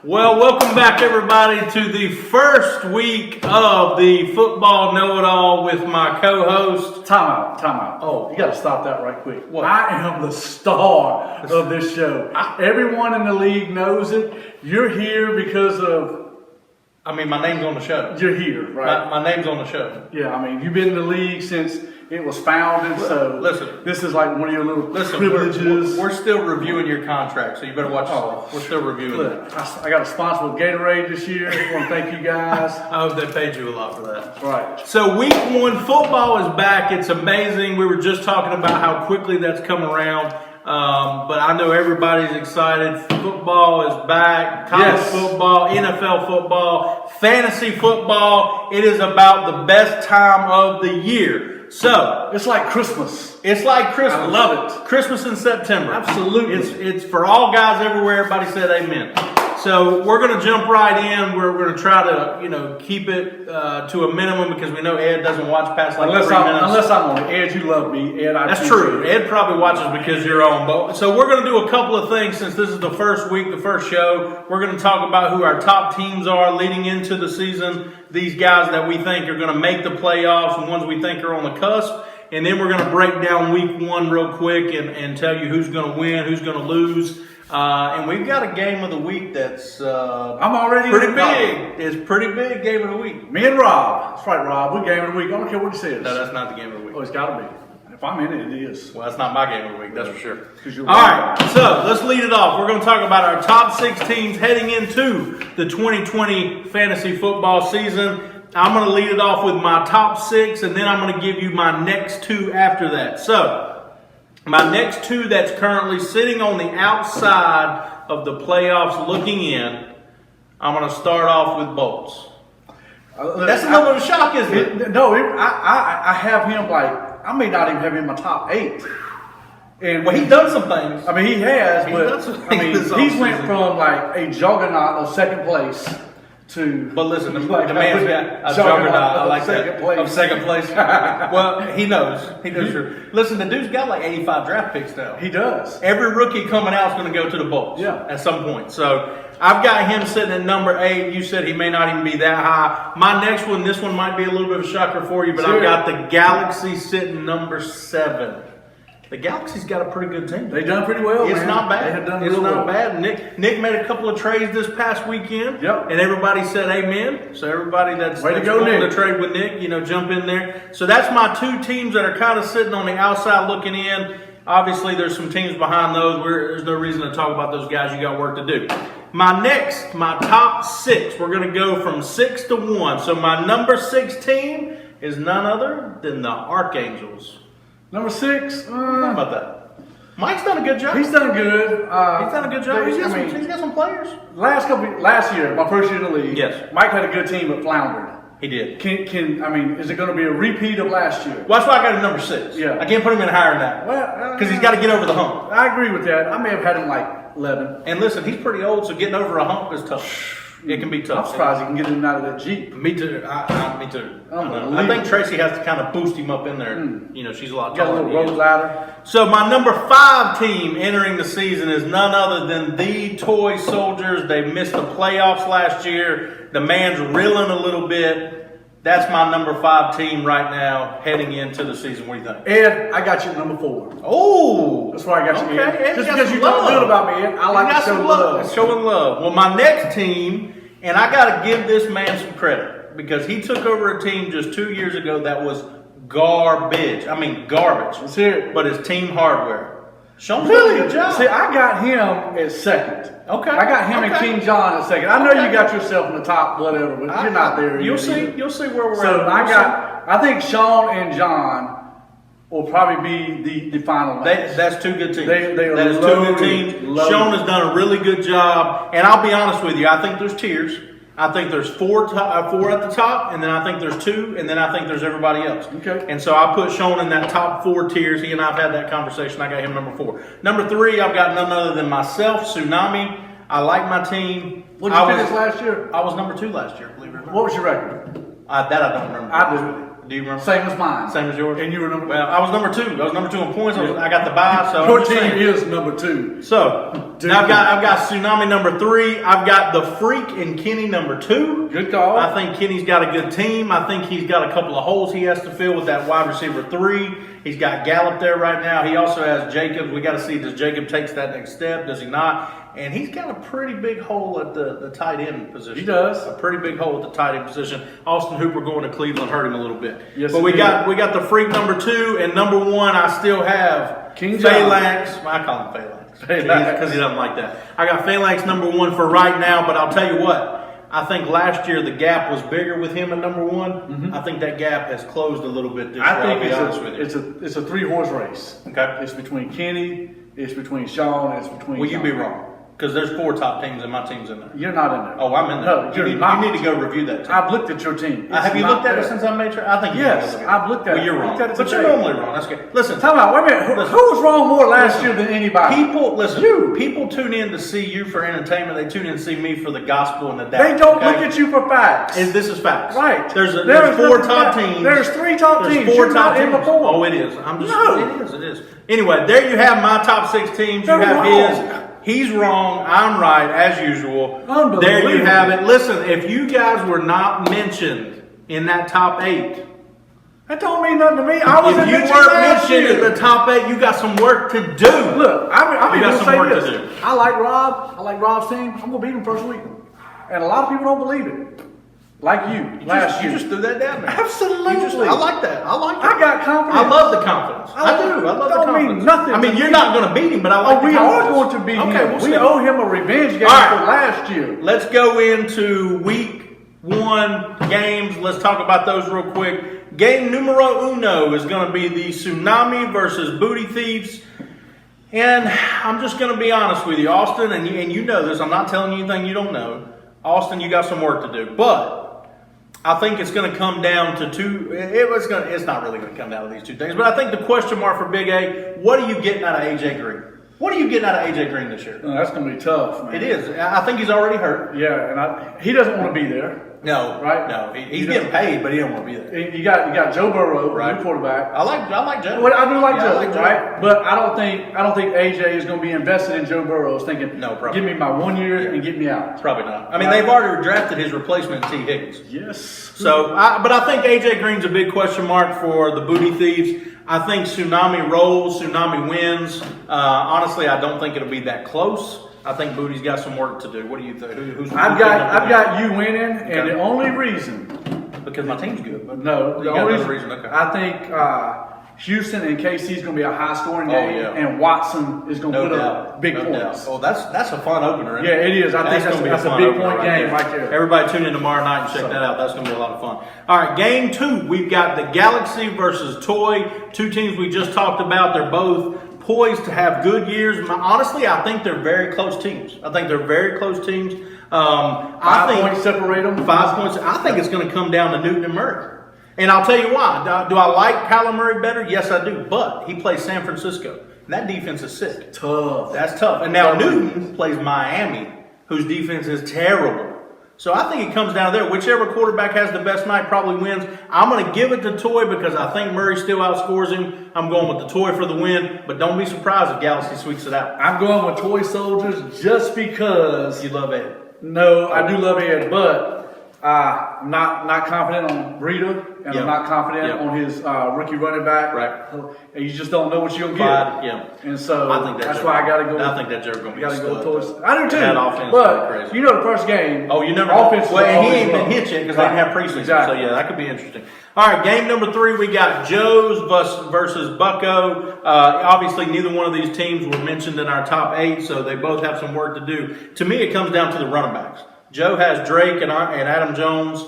Well, welcome back, everybody, to the first week of the Football Know-It-All with my co-host. Time out. Oh, you got to stop that right quick. What? I am the star of this show. Everyone in the league knows it. You're here because of... my name's on the show. You're here, right? My name's on the show. Yeah, you've been in the league since it was founded, so listen, this is like one of your little privileges. We're still reviewing your contract, so you better watch yourself. We're still reviewing it. I got a sponsor with Gatorade this year. I want to thank you guys. I hope they paid you a lot for that. Right. So week one, football is back. It's amazing. We were just talking about how quickly that's come around. But I know everybody's excited. Football is back. College football, NFL football, fantasy football. It is about the best time of the year. So it's like Christmas. It's like Christmas. I love it. Christmas in September. Absolutely. It's for all guys everywhere. Everybody said amen. So we're going to jump right in. We're going to try to, keep it to a minimum because we know Ed doesn't watch past like 3 minutes. Unless I'm on it. Ed, you love me. Ed, That's true. Ed probably watches because you're on. But so we're going to do a couple of things since this is the first week, the first show. We're going to talk about who our top teams are leading into the season. These guys that we think are going to make the playoffs and ones we think are on the cusp. And then we're going to break down week one real quick and tell you who's going to win, who's going to lose. And we've got a game of the week that's I'm already pretty big. It's pretty big game of the week. Me and Rob. That's right, Rob. We're game of the week. I don't care what he says. No, that's not the game of the week. Oh, it's got to be. If I'm in it, it is. Well, that's not my game of the week, that's for sure. All right, so let's lead it off. We're going to talk about our top 6 teams heading into the 2020 fantasy football season. I'm going to lead it off with my top 6, and then I'm going to give you my next 2 after that. So, my next 2 that's currently sitting on the outside of the playoffs looking in, I'm going to start off with Bolts. That's a little bit of a shock, isn't it? No, I have him I may not even have him in my top 8. And well, he's done some things. He has, but he's went from a juggernaut of second place to... But listen, the man's got a juggernaut. I like that. Of second place. Well, he knows. He knows. Listen, the dude's got 85 draft picks now. He does. Every rookie coming out is going to go to the Bolts at some point. So I've got him sitting at number 8. You said he may not even be that high. My next one, this one might be a little bit of a shocker for you, but I've got the Galaxy sitting number 7. The Galaxy's got a pretty good team. They've done pretty well. It's not bad. They have done it's real not well. bad. Nick made a couple of trades this past weekend. Yep. And everybody said amen. So everybody that's going to trade with Nick, jump in there. So that's my 2 teams that are kind of sitting on the outside looking in. Obviously, there's some teams behind those. There's no reason to talk about those guys. You got work to do. My top 6, we're going to go from 6 to 1. So my number 6 team is none other than the Archangels. Number 6? How about that? Mike's done a good job. He's done good. He's done a good job. He's got some players. Last year, my first year in the league, yes, Mike had a good team but floundered. He did. Is it going to be a repeat of last year? Well, that's why I got him number 6. Yeah. I can't put him in higher than that. Well, because he's got to get over the hump. I agree with that. I may have had him 11. And listen, he's pretty old, so getting over a hump is tough. It can be tough. I'm surprised he can get him out of that Jeep. Me too. Me too. I think Tracy has to kind of boost him up in there. She's a lot taller. Got a little road ladder. So my number 5 team entering the season is none other than the Toy Soldiers. They missed the playoffs last year. The man's reeling a little bit. That's my number 5 team right now heading into the season. What do you think? Ed, I got you at number 4. Oh! That's why I got you, Ed. Just because you talk good about me, Ed. I like to show love. Showing love. Well, my next team, and I got to give this man some credit because he took over a team just 2 years ago that was garbage. Garbage. Let's hear it. But it's Team Hardware. Sean's really? Done a good job. See, I got him at 2nd. Okay. I got him and King John at 2nd. I know you got yourself in the top whatever, but you're not there. You'll see where we're at. So I think Sean and John will probably be the final match. That's 2 good teams. That is 2 good teams. Sean has done a really good job. And I'll be honest with you, I think there's tiers. I think there's 4 at the top, and then I think there's 2, and then I think there's everybody else. Okay. And so I put Sean in that top 4 tiers. He and I have had that conversation. I got him number 4. Number 3, I've got none other than myself, Tsunami. I like my team. What did you finish last year? I was number 2 last year, believe it or not. What was your record? That I don't remember. I do. Do you remember? Same as mine. Same as yours. And you were number. Well, I was number 2. I was number 2 in points. I got the bye. So your I'm just team saying. is number 2. So now I've got Tsunami number 3. I've got the Freak and Kenny number 2. Good call. I think Kenny's got a good team. I think he's got a couple of holes he has to fill with that wide receiver 3. He's got Gallup there right now. He also has Jacobs. We got to see, does Jacob takes that next step? Does he not? And he's got a pretty big hole at the tight end position. He does. A pretty big hole at the tight end position. Austin Hooper going to Cleveland hurt him a little bit. Yes, but we got the Freak number 2 and number 1. I still have King John. Phalanx. I call him Phalanx because he doesn't like that. I got Phalanx number 1 for right now. But I'll tell you what. I think last year the gap was bigger with him at number 1. Mm-hmm. I think that gap has closed a little bit this year. I think I'll be honest with you. it's a 3-horse race. Okay. It's between Kenny, it's between Sean, and it's between. Well, you'd John. be wrong. Because there's 4 top teams and my team's in there. You're not in there. Oh, I'm in there. No, you're you not. need to go review that team. I've looked at your team. Have you It's looked not at it there. since I made sure? I think you Yes, need to look I've looked at Well, it. you're I wrong. looked at it But you're today. normally wrong. That's good. Listen. Tell me, wait a minute. Listen. Who was wrong more last year than anybody? People tune in to see you for entertainment. They tune in to see me for the gospel and the doubt. They don't look at you for facts. And this is facts. Right. There's 4 nothing top fact. teams. There's 3 top There's teams. 4 You're top not in teams. the 4. Oh, it is. I'm just. No. It is. Anyway, there you have my top 6 teams. They're you have wrong. his. He's wrong. I'm right, as usual. Unbelievable. There you have it. Listen, if you guys were not mentioned in that top 8, That don't mean nothing to me. I wasn't if you mentioned weren't last mentioned in year. the top 8, you got some work to do. Look, I'm You got going to some say work to this. do. I like Rob. I like Rob's team. I'm going to beat him first week. And a lot of people don't believe it. Like you last year. You just threw that down there. Absolutely. I like that. I like that. I got confidence. I love the confidence. I do. I love the Don't confidence. mean nothing I mean, to you're me. not going to beat him, but I like Oh, the we confidence. are going to beat Okay, him. we'll We see. owe him a revenge game All right. for last year. Let's go into week 1 games. Let's talk about those real quick. Game numero uno is going to be the Tsunami versus Booty Thieves. And I'm just going to be honest with you, Austin, and you know this. I'm not telling you anything you don't know. Austin, you got some work to do. But I think it's going to come down to 2. It's not really going to come down to these 2 things. But I think the question mark for Big A, what are you getting out of AJ Green? What are you getting out of AJ Green this year? That's going to be tough, man. It is. I think he's already hurt. Yeah, and he doesn't want to be there. No, Right? No, he's getting paid, but he don't want to be there. You got Joe Burrow, Right. new quarterback. I like Joe. Well, I do like Yeah, Joe, I like Joe. right? But I don't think AJ is going to be invested in Joe Burrow. Thinking, No, probably give me my 1 year and get me out. Probably not. I mean, they've already drafted his replacement, T. Higgins. Yes. So, but I think AJ Green's a big question mark for the Booty Thieves. I think Tsunami rolls, Tsunami wins. Honestly, I don't think it'll be that close. I think Booty's got some work to do. What do you think? I've got you winning, and the only reason, because my team's good. But no, you the got only another reason. Okay. I think Houston and KC is going to be a high-scoring game, yeah. and Watson is going to No put doubt. up big No points. doubt. Oh, that's a fun opener. Isn't Yeah, it is. I think gonna be that's a fun big opener point game right there. Everybody tune in tomorrow night and check that out. That's going to be a lot of fun. All right, game 2. We've got the Galaxy versus Toy. 2 teams we just talked about. They're both poised to have good years. Honestly, I think they're very close teams. I think 5 points separate them. 5 points. I think it's going to come down to Newton and Murray. And I'll tell you why. Do I like Kyler Murray better? Yes, I do. But he plays San Francisco. And that defense is sick. Tough. That's tough. And now Newton plays Miami, whose defense is terrible. So I think it comes down to there. Whichever quarterback has the best night probably wins. I'm going to give it to Toy because I think Murray still outscores him. I'm going with the Toy for the win. But don't be surprised if Galaxy sweeps it out. I'm going with Toy Soldiers just because. You love it. No, I do love Ed, but I'm not confident on Breida, and Yep. I'm not confident Yep. on his rookie running back. Right. And you just don't know what you're gonna Clyde, get. yeah. And so I think that's why I got to go. I think that Joe's going to be Got to a go stud. with Toy. I do too. That offense is but crazy. you know the first game. Oh, you never offense. Well, and he ain't been hit yet because they didn't have preseason. Exactly. So, yeah, that could be interesting. All right, game number 3, we got Joe's versus Bucko. Obviously, neither one of these teams were mentioned in our top 8, so they both have some work to do. To me, it comes down to the running backs. Joe has Drake and Adam Jones,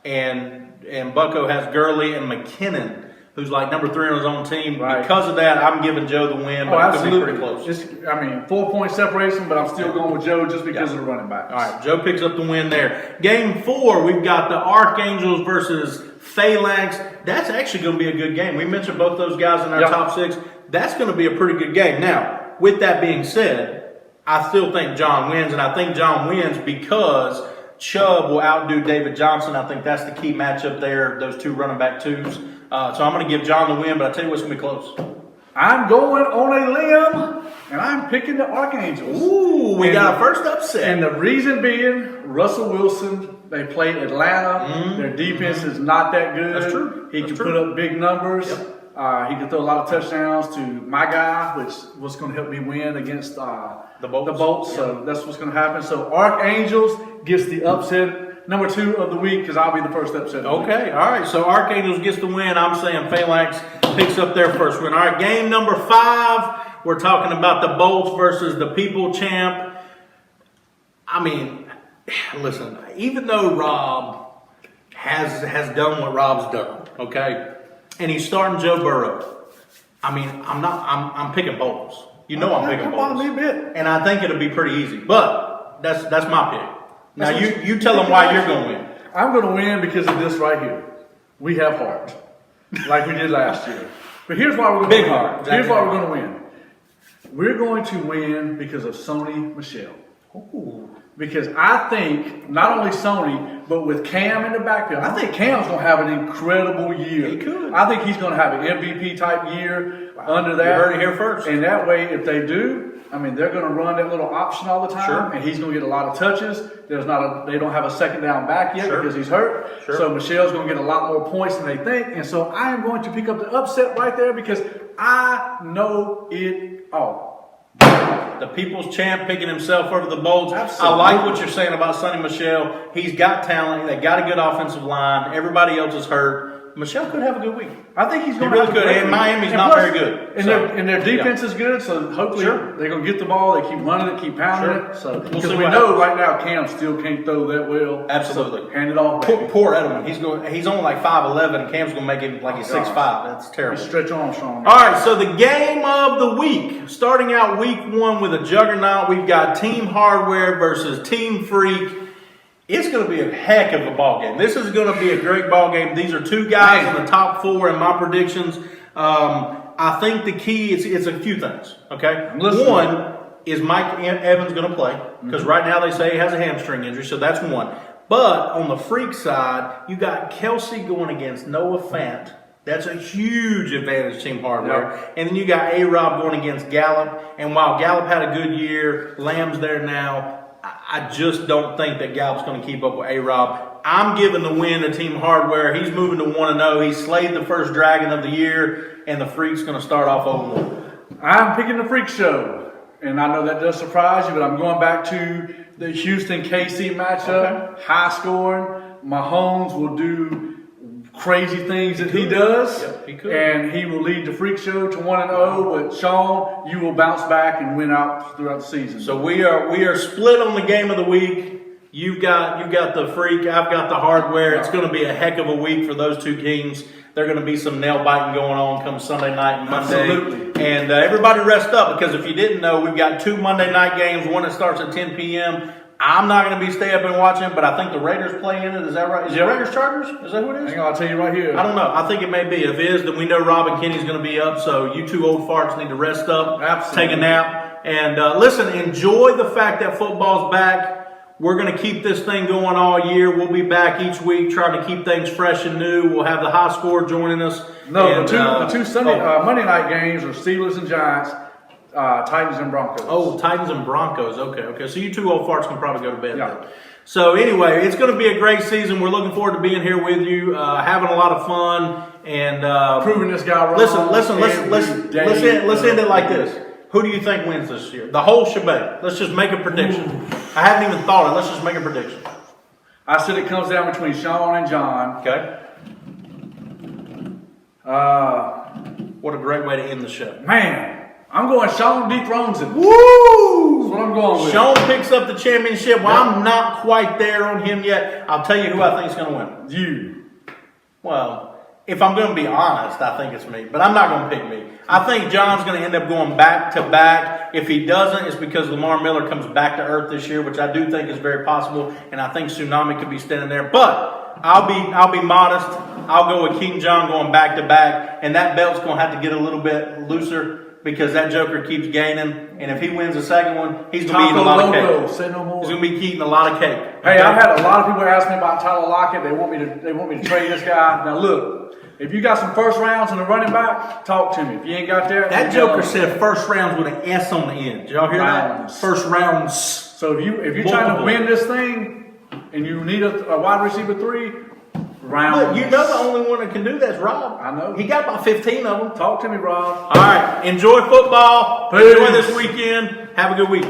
and Bucko has Gurley and McKinnon, who's like number 3 on his own team. Right. Because of that, I'm giving Joe the win, Oh, but it's going to be absolutely. pretty close. 4 point separation, but I'm still going with Joe just because of the running backs. All right, Joe picks up the win there. Game 4, we've got the Archangels versus Phalanx. That's actually going to be a good game. We mentioned both those guys in our top 6. That's going to be a pretty good game. Now, with that being said, I still think John wins, and I think John wins because Chubb will outdo David Johnson. I think that's the key matchup there, those two running back twos. So I'm going to give John the win, but I tell you what's going to be close. I'm going on a limb, and I'm picking the Archangels. Ooh, we got a first upset. And the reason being, Russell Wilson, they play Atlanta. Their defense is not that good. That's true. He That's can true. put up big numbers. Yep. He can throw a lot of touchdowns to my guy, which was going to help me win against the Bolts. Yeah. So that's what's going to happen. So Archangels gets the upset, number 2 of the week, because I'll be the first upset. Of the week. Okay, all right. So Archangels gets the win. I'm saying Phalanx picks up their first win. All right, game number 5. We're talking about the Bolts versus the People Champ. I mean, listen, even though Rob has done what Rob's done, okay, and he's starting Joe Burrow, I mean, I'm picking Bolts. You know I'm picking Come on, Bolts. a bit. And I think it'll be pretty easy. But that's my pick. Now That's what you tell them why you're going to win. I'm going to win because of this right here. We have heart, like we did last year. But here's why we're going to Big win. heart. Here's why we're going to win. We're going to win because of Sony Michelle. Ooh. Because I think not only Sony, but with Cam in the backfield, I think Cam's going to have an incredible year. He could. I think he's going to have an MVP type year under that. You heard it here first. And that way, if they do, I mean, they're going to run that little option all the time, Sure. and he's going to get a lot of touches. They don't have a second down back yet Sure. because he's hurt. Sure. So Michelle's going to get a lot more points than they think, and so I am going to pick up the upset right there because I know it all. The People's Champ picking himself over the Bolts. Absolutely. I like what you're saying about Sonny Michelle. He's got talent. They got a good offensive line. Everybody else is hurt. Michelle could have a good week. I think he's going He really to have a could, great and week. Miami's And not plus- very good, And, so, their defense is good, so hopefully Sure. they're going to get the ball. They keep running it, keep pounding Sure. it. So We'll because see we what know happens. right now Cam still can't throw that well. Absolutely. So hand it off. Poor, Baby. poor Edelman. He's only like 5'11", and Cam's going to make him like he's 6'5". That's terrible. Stretch Armstrong. All right, so the game of the week. Starting out week 1 with a juggernaut, we've got Team Hardware versus Team Freak. It's going to be a heck of a ball game. This is going to be a great ball game. These are 2 guys in the top 4 in my predictions. I think the key it's a few things. Okay, listening. one is Mike Evans going to play because right now they say he has a hamstring injury, so that's one. But on the Freak side, you got Kelsey going against Noah Fant. That's a huge advantage, Team Hardware. Yep. And then you got A-Rob going against Gallup. And while Gallup had a good year, Lamb's there now. I just don't think that Gallup's going to keep up with A-Rob. I'm giving the win to Team Hardware. He's moving to 1-0. He slayed the first Dragon of the year, and the Freak's going to start off 0-1. I'm picking the Freak Show. And I know that does surprise you, but I'm going back to the Houston-KC matchup. Okay. High scoring. Mahomes will do crazy things that he does. Yep, he could. And he will lead the Freak Show to 1-0. But Sean, you will bounce back and win out throughout the season. So we are split on the game of the week. You've got the Freak. I've got the Hardware. It's going to be a heck of a week for those 2 teams. There's going to be some nail biting going on come Sunday night and Monday. Absolutely. And everybody rest up because if you didn't know, we've got 2 Monday night games. One that starts at 10 p.m. I'm not going to be stay up and watching, but I think the Raiders play in it. Is that right? Is it Raiders Chargers? Is that what it is? Hang on, I'll tell you right here. I don't know. I think it may be. If it is, then we know Rob and Kenny's going to be up. So you 2 old farts need to rest up, Absolutely. take a nap, and listen. Enjoy the fact that football's back. We're going to keep this thing going all year. We'll be back each week trying to keep things fresh and new. We'll have the high score joining us. No, And, the two Monday night games are Steelers and Giants, Titans and Broncos. Oh, Titans and Broncos. Okay. So you 2 old farts can probably go to bed Yeah. then. So anyway, it's going to be a great season. We're looking forward to being here with you, having a lot of fun, and proving this guy wrong. let's every end it like day. this. Who do you think wins this year? The whole shebang. Let's just make a prediction. I haven't even thought it. Let's just make a prediction. I said it comes down between Sean and John. Okay. What a great way to end the show. Man, I'm going Sean dethrones him. That's Woo! what I'm going with. Sean picks up the championship. Well, I'm not quite there on him yet. I'll tell you who I think is going to win. You. Well, if I'm going to be honest, I think it's me. But I'm not going to pick me. I think John's going to end up going back to back. If he doesn't, it's because Lamar Miller comes back to earth this year, which I do think is very possible. And I think Tsunami could be standing there. But I'll be modest. I'll go with King John going back to back. And that belt's going to have to get a little bit looser. because that joker keeps gaining. And if he wins the second one, he's going to be eating a Taco lot of Loco, cake. say no more. He's going to be eating a lot of cake. Hey, I've had a lot of people ask me about Tyler Lockett. They want me to trade this guy. Now look, if you got some first rounds and a running back, talk to me. If you ain't got that, That joker said first rounds with an S on the end. Did y'all hear Rounds. that? First rounds. So if you're trying to win this thing and you need a wide receiver 3, rounds. Look, you know the only one that can do that's Rob. I know. He got about 15 of them. Talk to me, Rob. All right. Enjoy football. Peace. Enjoy this weekend. Have a good week.